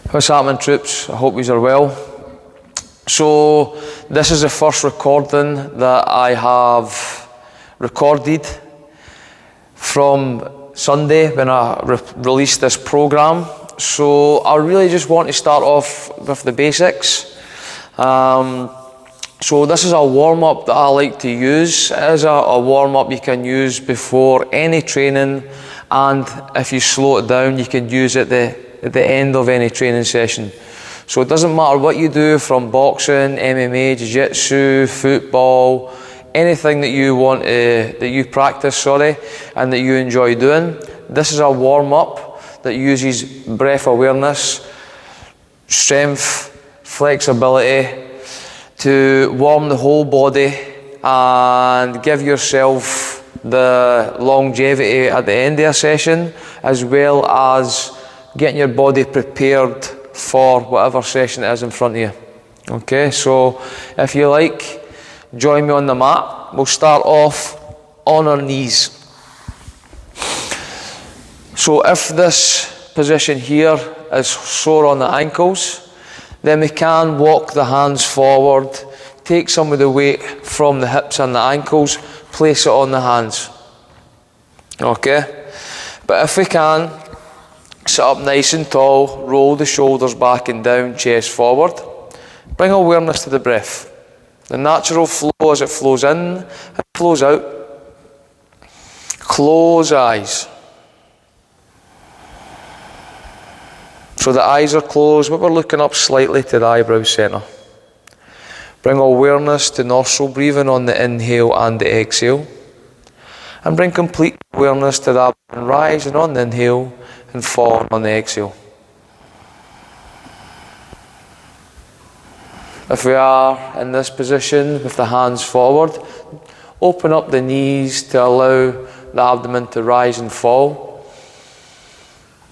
What's happening, troops? I hope you are well. So this is the first recording that I have recorded from Sunday when I released this program. So I really just want to start off with the basics. So this is a warm-up that I like to use. It is a warm-up you can use before any training, and if you slow it down you can use it at the end of any training session. So it doesn't matter what you do, from boxing, MMA, jiu-jitsu, football, anything that you want that you practice, and that you enjoy doing. This is a warm-up that uses breath awareness, strength, flexibility to warm the whole body and give yourself the longevity at the end of a session, as well as getting your body prepared for whatever session it is in front of you. Okay, so if you like, join me on the mat. We'll start off on our knees. So if this position here is sore on the ankles, then we can walk the hands forward, take some of the weight from the hips and the ankles, place it on the hands. Okay, but if we can, sit up nice and tall, roll the shoulders back and down, chest forward. Bring awareness to the breath. The natural flow as it flows in and flows out. Close eyes. So the eyes are closed, but we're looking up slightly to the eyebrow centre. Bring awareness to nostril breathing on the inhale and the exhale. And bring complete awareness to the abdomen rising on the inhale and falling on the exhale. If we are in this position with the hands forward, open up the knees to allow the abdomen to rise and fall.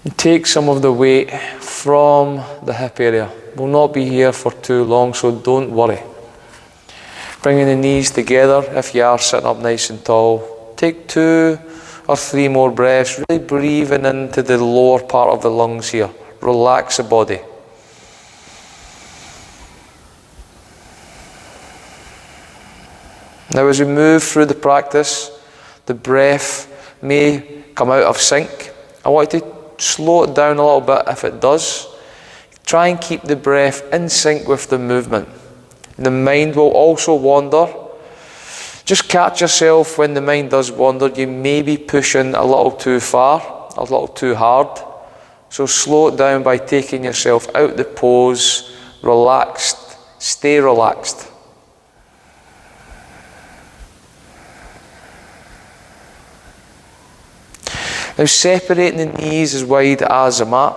And take some of the weight from the hip area. We'll not be here for too long, so don't worry. Bringing the knees together if you are sitting up nice and tall. Take 2 or 3 more breaths, really breathing into the lower part of the lungs here. Relax the body. Now as we move through the practice, the breath may come out of sync. I want you to slow it down a little bit if it does. Try and keep the breath in sync with the movement. The mind will also wander. Just catch yourself when the mind does wander. You may be pushing a little too far, a little too hard. So slow it down by taking yourself out the pose, relaxed, stay relaxed. Now separating the knees as wide as the mat.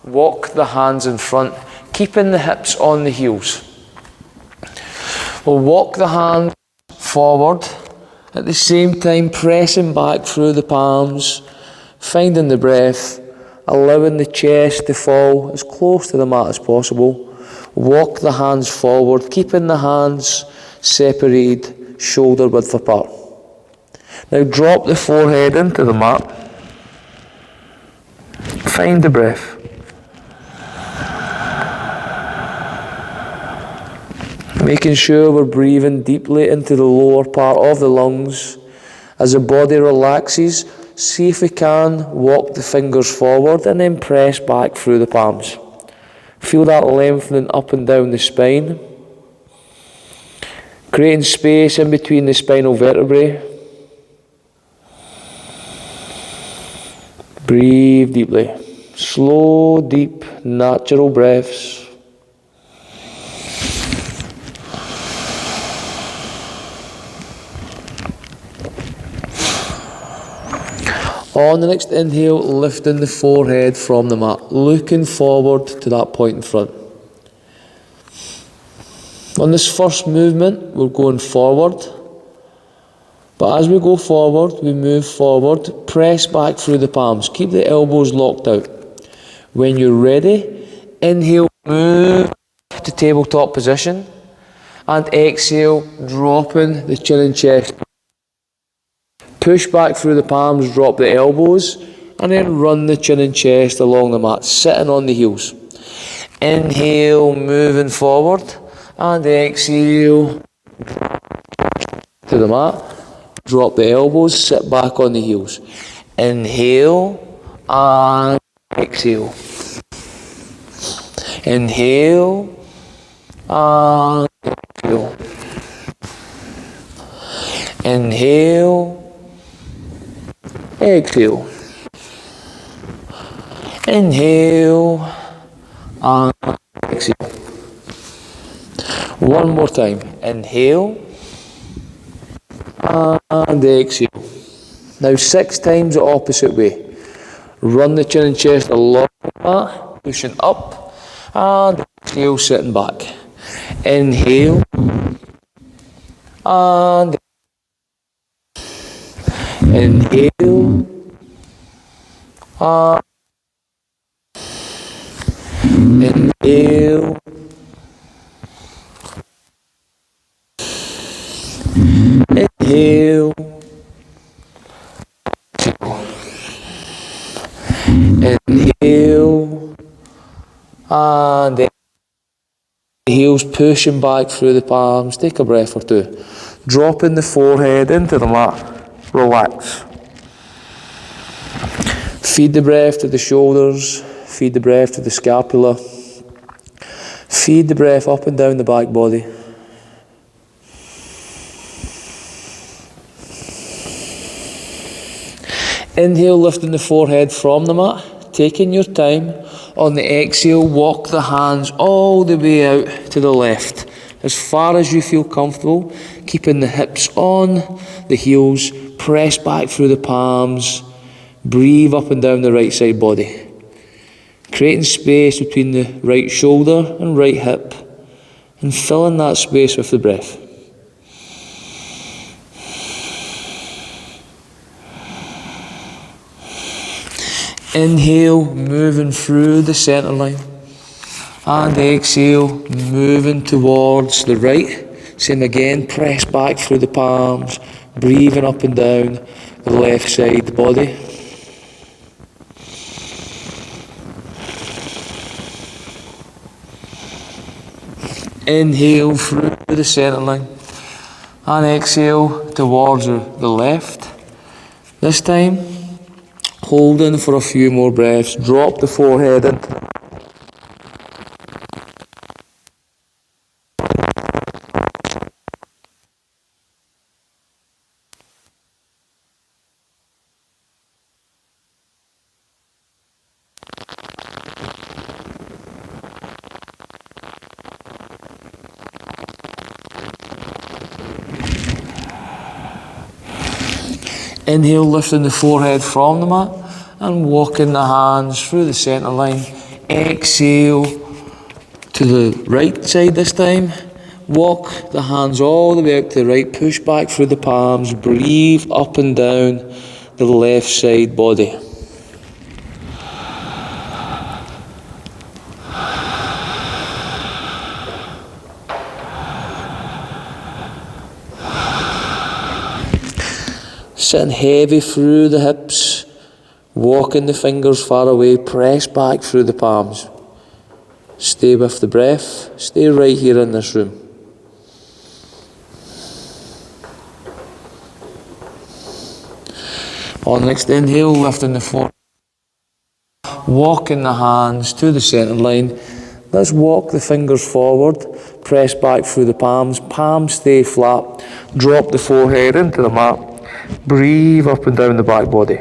Walk the hands in front, keeping the hips on the heels. We'll walk the hands forward, at the same time pressing back through the palms, finding the breath, allowing the chest to fall as close to the mat as possible. Walk the hands forward, keeping the hands separated, shoulder width apart. Now drop the forehead into the mat. Find the breath. Making sure we're breathing deeply into the lower part of the lungs. As the body relaxes, see if we can walk the fingers forward and then press back through the palms. Feel that lengthening up and down the spine. Creating space in between the spinal vertebrae. Breathe deeply. Slow, deep, natural breaths. On the next inhale, lifting the forehead from the mat, looking forward to that point in front. On this first movement, we're going forward. But as we go forward, we move forward, press back through the palms. Keep the elbows locked out. When you're ready, inhale, move to tabletop position. And exhale, dropping the chin and chest. Push back through the palms, drop the elbows, and then run the chin and chest along the mat, sitting on the heels. Inhale, moving forward, and exhale to the mat. Drop the elbows, sit back on the heels. Inhale and exhale. Inhale and exhale. Inhale, exhale. Inhale and exhale. One more time. Inhale and exhale. Now 6 times the opposite way. Run the chin and chest along the mat, pushing up, and exhale, sitting back. Inhale and inhale and inhale. Inhale. Inhale. And the heels pushing back through the palms. Take a breath or two. Dropping the forehead into the mat. Relax. Feed the breath to the shoulders. Feed the breath to the scapula. Feed the breath up and down the back body. Inhale, lifting the forehead from the mat, taking your time. On the exhale, walk the hands all the way out to the left, as far as you feel comfortable, keeping the hips on the heels, press back through the palms, breathe up and down the right side body, creating space between the right shoulder and right hip, and filling that space with the breath. Inhale, moving through the centre line. And exhale, moving towards the right. Same again, press back through the palms, breathing up and down the left side of the body. Inhale through the centre line. And exhale towards the left. This time, holding for a few more breaths. Drop the forehead in. Inhale, lifting the forehead from the mat and walking the hands through the centre line. Exhale to the right side this time. Walk the hands all the way out to the right. Push back through the palms. Breathe up and down the left side body. Sitting heavy through the hips, walking the fingers far away, press back through the palms. Stay with the breath, stay right here in this room. On the next inhale, lifting the forehead, walking the hands to the centre line. Let's walk the fingers forward, press back through the palms, palms stay flat, drop the forehead into the mat. Breathe up and down the back body.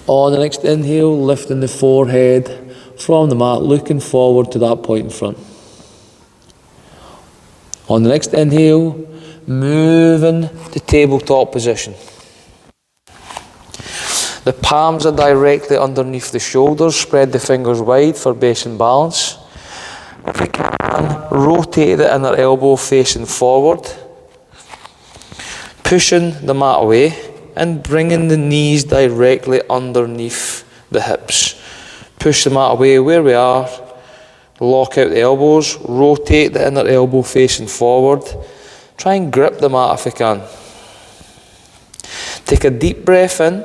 On the next inhale, lifting the forehead from the mat, looking forward to that point in front. On the next inhale, moving to tabletop position. The palms are directly underneath the shoulders. Spread the fingers wide for base and balance. If we can, rotate the inner elbow facing forward. Pushing the mat away and bringing the knees directly underneath the hips. Push the mat away where we are. Lock out the elbows, rotate the inner elbow facing forward. Try and grip the mat if you can. Take a deep breath in.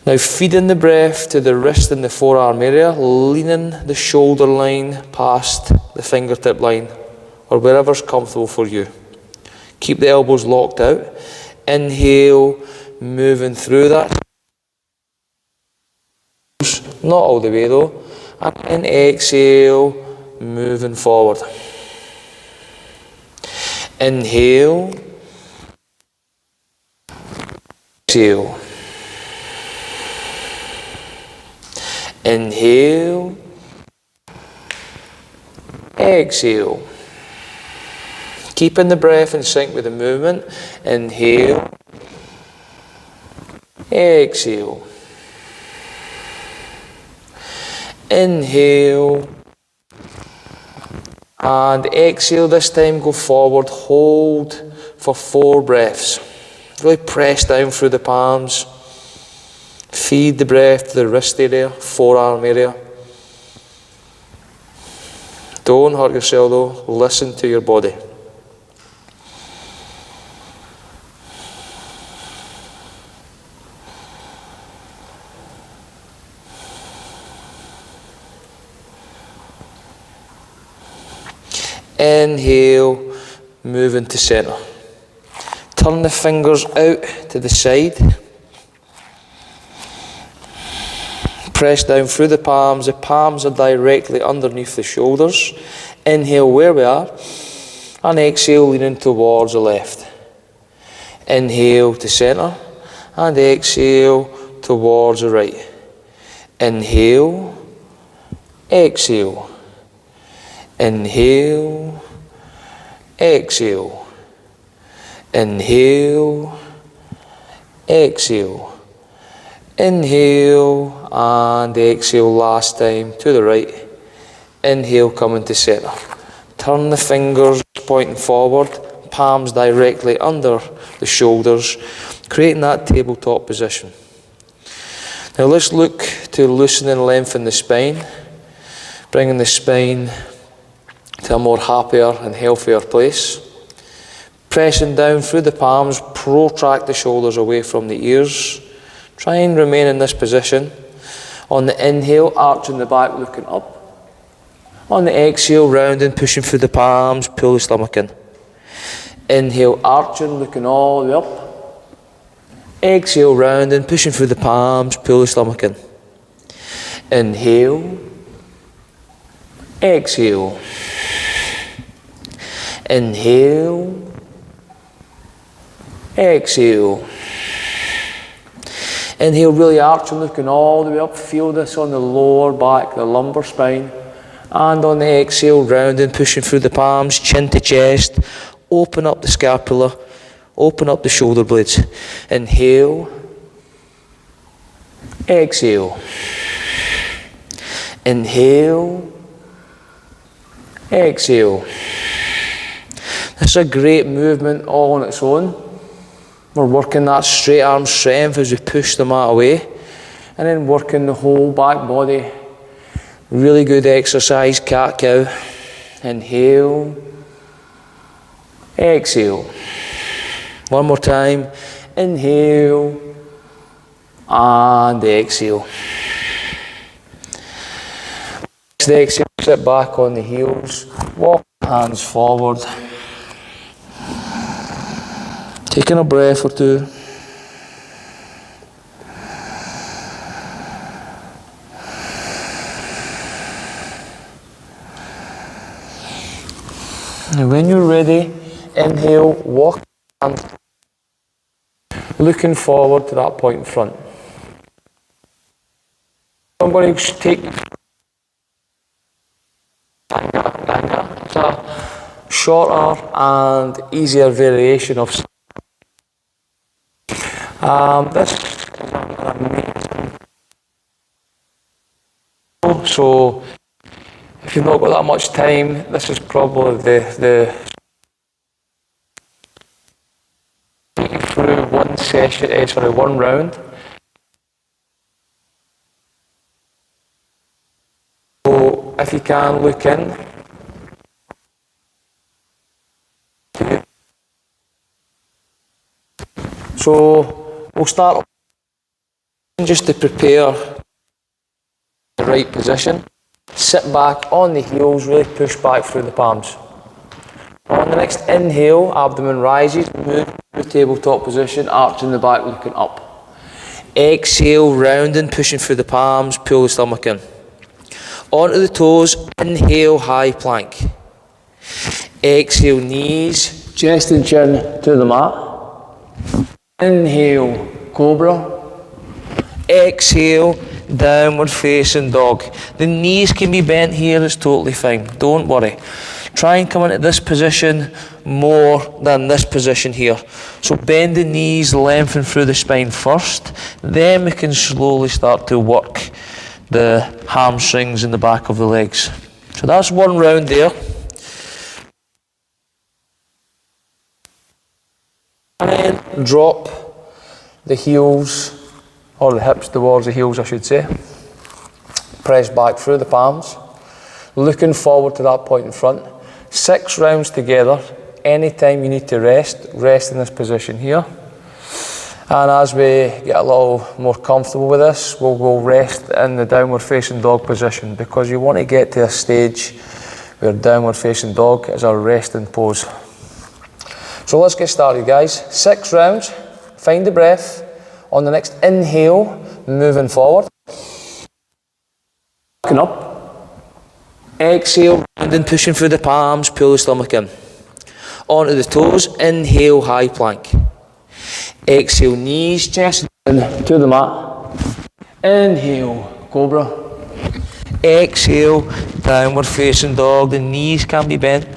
Now feeding the breath to the wrist and the forearm area, leaning the shoulder line past the fingertip line, or wherever's comfortable for you. Keep the elbows locked out. Inhale, moving through that. Not all the way though. And then exhale, moving forward. Inhale. Exhale. Inhale. Exhale. Keeping the breath in sync with the movement. Inhale. Exhale. Inhale. And exhale this time, go forward, hold for 4 breaths. Really press down through the palms. Feed the breath to the wrist area, forearm area. Don't hurt yourself though, listen to your body. Inhale, move into centre. Turn the fingers out to the side. Press down through the palms. The palms are directly underneath the shoulders. Inhale where we are. And exhale, leaning towards the left. Inhale to centre. And exhale towards the right. Inhale. Exhale. Inhale. Exhale. Inhale. Exhale. Inhale and exhale last time to the right. Inhale, coming to centre. Turn the fingers pointing forward, palms directly under the shoulders, creating that tabletop position. Now let's look to loosen and lengthen the spine, bringing the spine to a more happier and healthier place. Pressing down through the palms, protract the shoulders away from the ears. Try and remain in this position. On the inhale, arching the back, looking up. On the exhale, rounding, pushing through the palms, pull the stomach in. Inhale, arching, looking all the way up. Exhale, rounding, pushing through the palms, pull the stomach in. Inhale. Exhale. Inhale. Exhale. Inhale, really arching, looking all the way up. Feel this on the lower back, the lumbar spine. And on the exhale, rounding, pushing through the palms, chin to chest. Open up the scapula. Open up the shoulder blades. Inhale. Exhale. Inhale. Exhale. This is a great movement all on its own. We're working that straight arm strength as we push the mat away. And then working the whole back body. Really good exercise, cat-cow. Inhale. Exhale. One more time. Inhale. And exhale. Next exhale, sit back on the heels. Walk hands forward. Taking a breath or two. And when you're ready, inhale, walk and looking forward to that point in front. I'm going to take it's a shorter and easier variation of this is amazing. So if you've not got that much time, this is probably the through one session, one round. So if you can, look in. So we'll start just to prepare the right position. Sit back on the heels, really push back through the palms. On the next inhale, abdomen rises, move to tabletop position, arching the back, looking up. Exhale, rounding, pushing through the palms, pull the stomach in. Onto the toes, inhale, high plank. Exhale, knees, chest and chin to the mat. Inhale, cobra. Exhale, downward facing dog. The knees can be bent here, it's totally fine, don't worry. Try and come into this position more than this position here. So bend the knees, lengthen through the spine first, then we can slowly start to work the hamstrings in the back of the legs. So that's one round there. And then drop the heels, or the hips towards the heels I should say. Press back through the palms, looking forward to that point in front. 6 rounds together. Anytime you need to rest, rest in this position here. And as we get a little more comfortable with this, we'll go rest in the downward facing dog position, because you want to get to a stage where downward facing dog is a resting pose. So let's get started, guys. 6 rounds, find the breath. On the next inhale, moving forward. Looking up. Exhale, and then pushing through the palms, pull the stomach in. Onto the toes, inhale, high plank. Exhale, knees, chest to the mat. Inhale, cobra. Exhale, downward facing dog. The knees can be bent.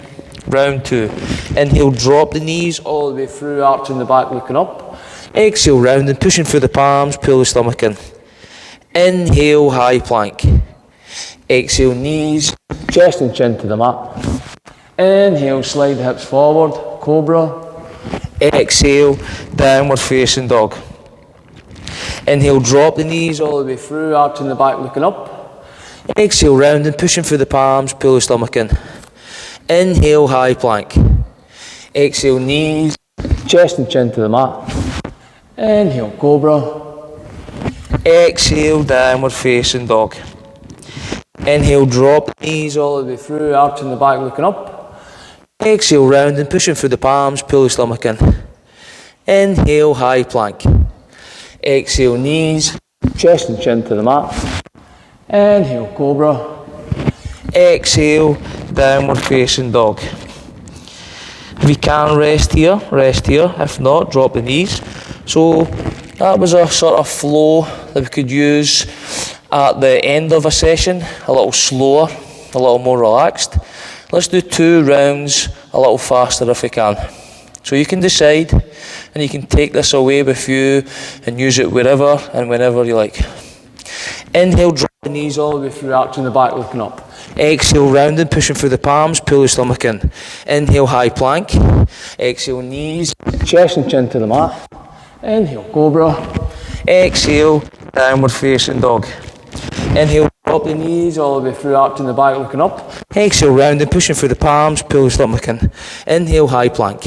Round 2. Inhale, drop the knees all the way through, arching the back, looking up. Exhale, round and pushing through the palms, pull the stomach in. Inhale, high plank. Exhale, knees, chest and chin to the mat. Inhale, slide the hips forward, cobra. Exhale, downward facing dog. Inhale, drop the knees all the way through, arching the back, looking up. Exhale, round and pushing through the palms, pull the stomach in. Inhale, high plank. Exhale, knees, chest and chin to the mat. Inhale, cobra. Exhale, downward facing dog. Inhale, drop the knees all the way through, arching the back, looking up. Exhale, round and pushing through the palms, pull the stomach in. Inhale, high plank. Exhale, knees, chest and chin to the mat. Inhale, cobra. Exhale, downward facing dog. If you can rest here, rest here. If not, drop the knees. So that was a sort of flow that we could use at the end of a session, a little slower, a little more relaxed. Let's do 2 rounds a little faster if we can. So you can decide, and you can take this away with you and use it wherever and whenever you like. Inhale, drop the knees all the way through, arching the back, looking up. Exhale, rounding, pushing through the palms, pull the stomach in. Inhale, high plank. Exhale, knees, chest and chin to the mat. Inhale, cobra. Exhale, downward facing dog. Inhale, drop the knees all the way through, arching the back, looking up. Exhale, rounding, pushing through the palms, pull the stomach in. Inhale, high plank.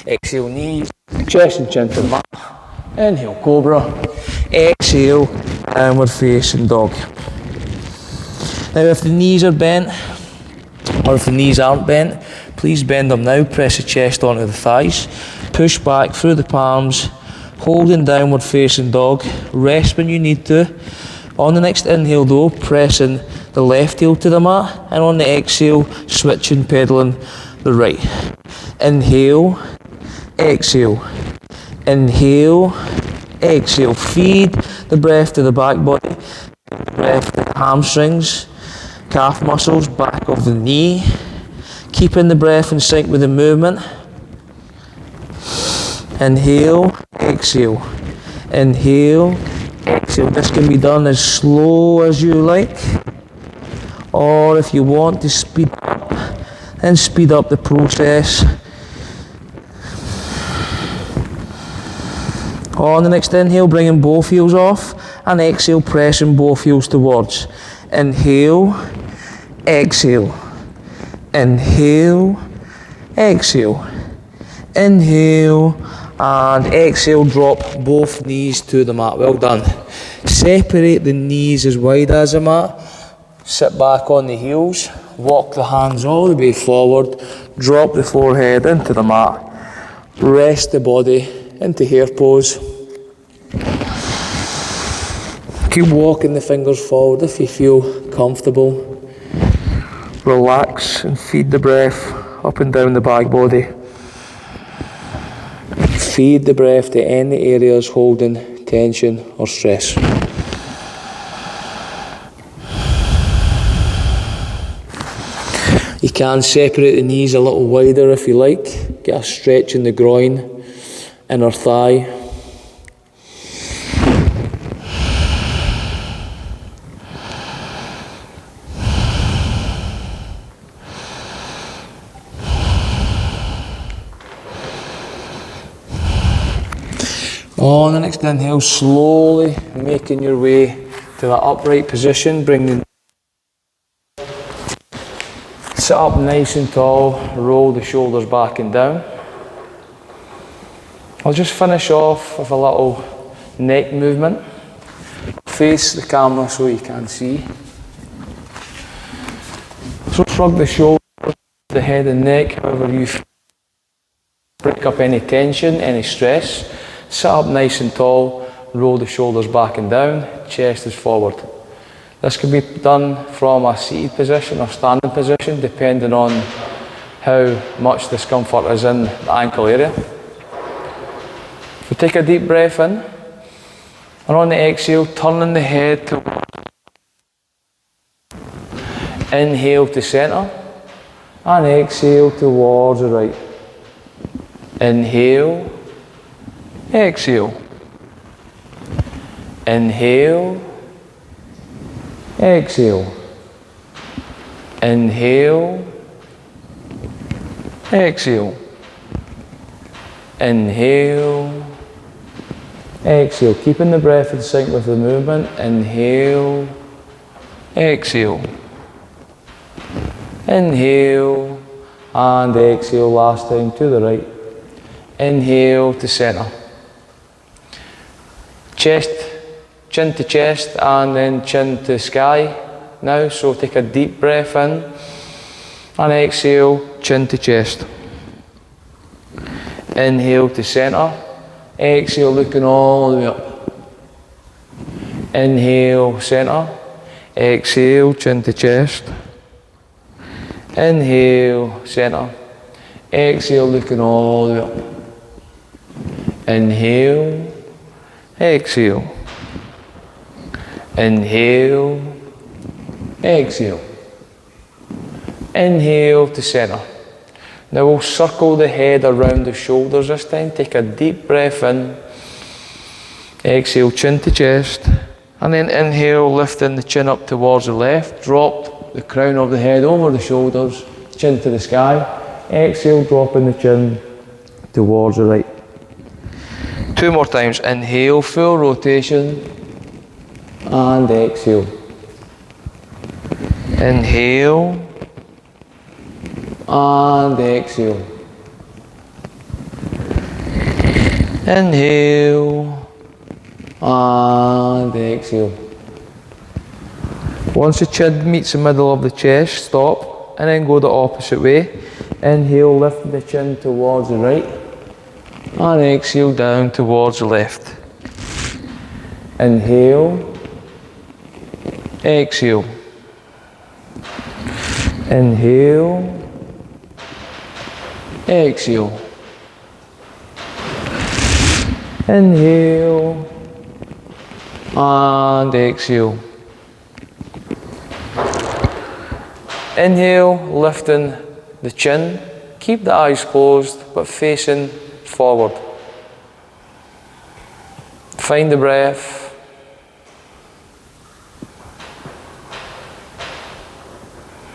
Exhale, knees, chest and chin to the mat. Inhale, cobra. Exhale, downward facing dog. Now if the knees are bent, or if the knees aren't bent, please bend them now, press the chest onto the thighs, push back through the palms, holding downward facing dog, rest when you need to. On the next inhale though, pressing the left heel to the mat, and on the exhale, switching, pedaling the right. Inhale, exhale, inhale, exhale. Feed the breath to the back body, breath to the hamstrings, calf muscles, back of the knee, keeping the breath in sync with the movement. Inhale, exhale, inhale, exhale. This can be done as slow as you like, or if you want to speed up, then speed up the process. On the next inhale, bringing both heels off, and exhale, pressing both heels towards. Inhale, exhale. Inhale, exhale. Inhale, and exhale, drop both knees to the mat. Well done. Separate the knees as wide as the mat. Sit back on the heels. Walk the hands all the way forward. Drop the forehead into the mat. Rest the body into hare pose. Keep walking the fingers forward if you feel comfortable. Relax and feed the breath up and down the back body. Feed the breath to any areas holding tension or stress. You can separate the knees a little wider if you like. Get a stretch in the groin, inner thigh. On the next inhale, slowly making your way to that upright position. Bring the sit up nice and tall, roll the shoulders back and down. I'll just finish off with a little neck movement. Face the camera so you can see. So shrug the shoulders, the head and neck, however you feel. Break up any tension, any stress. Sit up nice and tall, roll the shoulders back and down, chest is forward. This can be done from a seated position or standing position, depending on how much discomfort is in the ankle area. So take a deep breath in, and on the exhale, turning the head towards. Inhale to centre, and exhale towards the right. Inhale, exhale. Inhale, exhale. Inhale, exhale. Inhale, exhale. Keeping the breath in sync with the movement. Inhale, exhale. Inhale, and exhale last time to the right. Inhale to centre. Chest, chin to chest, and then chin to sky now. So take a deep breath in, and exhale, chin to chest. Inhale to centre. Exhale, looking all the way up. Inhale, centre. Exhale, chin to chest. Inhale, centre. Exhale, looking all the way up. Inhale, exhale. Inhale, exhale. Inhale to centre. Now we'll circle the head around the shoulders this time. Take a deep breath in. Exhale, chin to chest. And then inhale, lifting the chin up towards the left. Drop the crown of the head over the shoulders, chin to the sky. Exhale, dropping the chin towards the right. 2 more times. Inhale, full rotation. And exhale. Inhale. And exhale. Inhale. And exhale. Once the chin meets the middle of the chest, stop, and then go the opposite way. Inhale, lift the chin towards the right, and exhale down towards the left. Inhale, exhale. Inhale, exhale. Inhale, and exhale. Inhale, lifting the chin. Keep the eyes closed, but facing forward. Find the breath.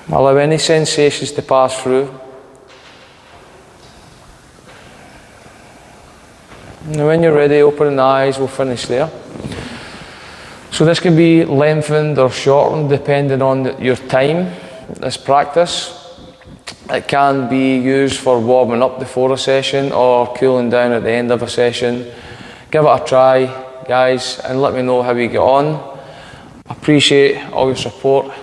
Allow any sensations to pass through. Now when you're ready, open the eyes, we'll finish there. So this can be lengthened or shortened depending on your time. this practice. It can be used for warming up before a session or cooling down at the end of a session. Give it a try, guys, and let me know how you get on. Appreciate all your support.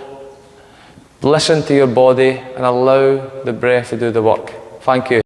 Listen to your body and allow the breath to do the work. Thank you.